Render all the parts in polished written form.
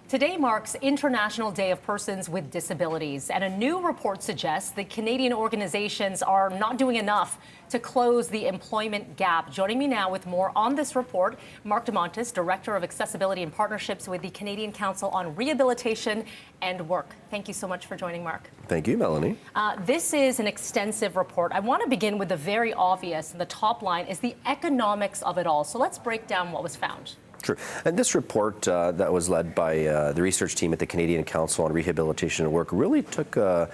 Today marks International Day of Persons with Disabilities, and a new report suggests that Canadian organizations are not doing enough to close the employment gap. Joining me now with more on this report, Mark DeMontis, Director of Accessibility and Partnerships with the Canadian Council on Rehabilitation and Work. Thank you so much for joining, Mark. Thank you, Melanie. This is an extensive report. I want to begin with the very obvious, and the top line is the economics of it all. So let's break down what was found. Sure. And this report that was led by the research team at the Canadian Council on Rehabilitation and Work really took a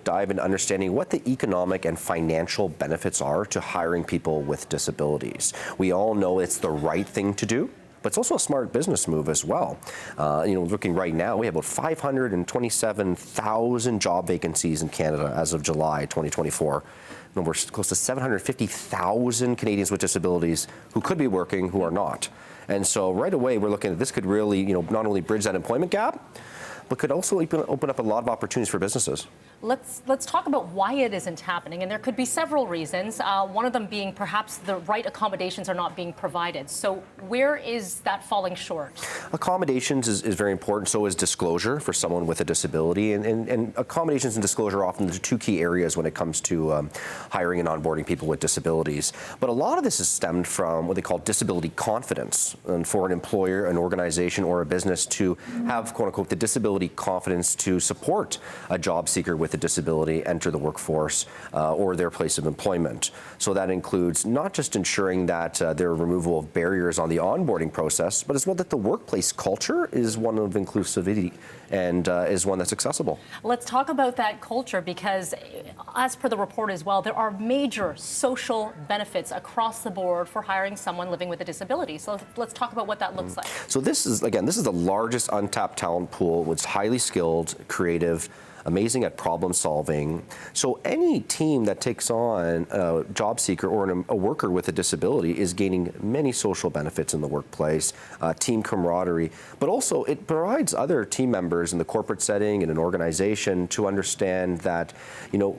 dive into understanding what the economic and financial benefits are to hiring people with disabilities. We all know it's the right thing to do, but it's also a smart business move as well. Looking right now, we have about 527,000 job vacancies in Canada as of July 2024. And we're close to 750,000 Canadians with disabilities who could be working who are not. And so right away, we're looking at this could really, not only bridge that employment gap, but could also open up a lot of opportunities for businesses. Let's talk about why it isn't happening, and there could be several reasons. One of them being perhaps the right accommodations are not being provided. So where is that falling short? Accommodations is very important. So is disclosure for someone with a disability, and accommodations and disclosure are often the two key areas when it comes to hiring and onboarding people with disabilities. But a lot of this is stemmed from what they call disability confidence, and for an employer, an organization, or a business to have quote unquote the disability confidence to support a job seeker with a disability enter the workforce or their place of employment. So that includes not just ensuring that there are removal of barriers on the onboarding process, but as well that the workplace culture is one of inclusivity and is one that's accessible. Let's talk about that culture, because as per the report as well, there are major social benefits across the board for hiring someone living with a disability. So let's talk about what that looks like. So this is the largest untapped talent pool. It's highly skilled, creative, amazing at problem solving. So any team that takes on a job seeker or a worker with a disability is gaining many social benefits in the workplace, team camaraderie, but also it provides other team members in the corporate setting and an organization to understand that,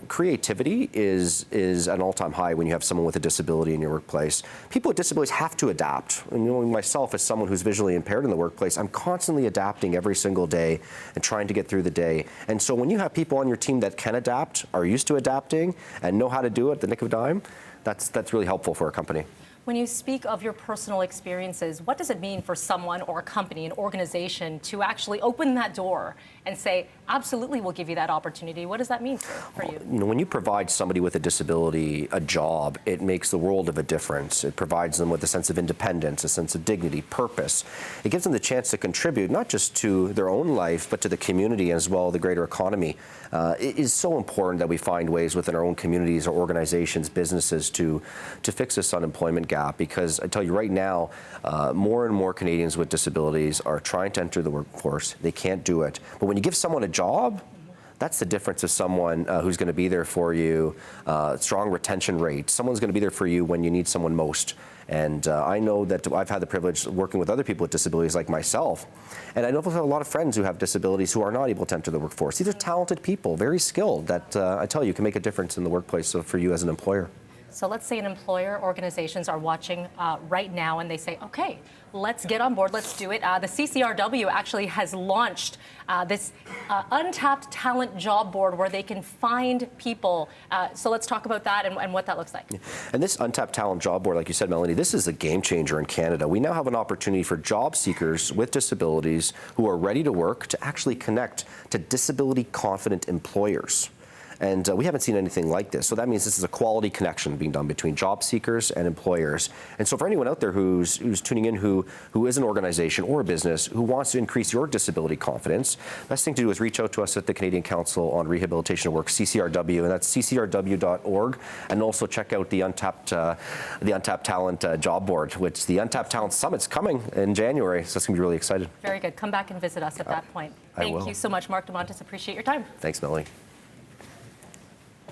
creativity is an all-time high when you have someone with a disability in your workplace. People with disabilities have to adapt. And myself, as someone who's visually impaired in the workplace, I'm constantly adapting every single day and trying to get through the day. And so when you have people on your team that can adapt, are used to adapting, and know how to do it at the nick of a dime, that's really helpful for a company. When you speak of your personal experiences, what does it mean for someone or a company, an organization, to actually open that door and say, absolutely, we'll give you that opportunity? What does that mean for you? When you provide somebody with a disability a job, it makes the world of a difference. It provides them with a sense of independence, a sense of dignity, purpose. It gives them the chance to contribute not just to their own life, but to the community as well, the greater economy. It is so important that we find ways within our own communities or organizations, businesses to fix this unemployment gap, because I tell you right now, more and more Canadians with disabilities are trying to enter the workforce. They can't do it. But when you give someone a job, that's the difference of someone who's going to be there for you, strong retention rate. Someone's going to be there for you when you need someone most. And I know that I've had the privilege of working with other people with disabilities like myself. And I know there's a lot of friends who have disabilities who are not able to enter the workforce. These are talented people, very skilled, that I tell you can make a difference in the workplace for you as an employer. So let's say an employer, organizations are watching right now and they say, okay, let's get on board, let's do it. The CCRW actually has launched this untapped talent job board where they can find people. So let's talk about that and what that looks like. And this untapped talent job board, like you said, Melanie, this is a game changer in Canada. We now have an opportunity for job seekers with disabilities who are ready to work to actually connect to disability confident employers. And we haven't seen anything like this. So that means this is a quality connection being done between job seekers and employers. And so for anyone out there who's tuning in who is an organization or a business who wants to increase your disability confidence, best thing to do is reach out to us at the Canadian Council on Rehabilitation and Work, CCRW, and that's ccrw.org. And also check out the Untapped Talent Job Board, which the Untapped Talent Summit's coming in January. So it's going to be really excited. Very good. Come back and visit us at that point. Thank you so much, Mark DeMontis. Appreciate your time. Thanks, Melanie.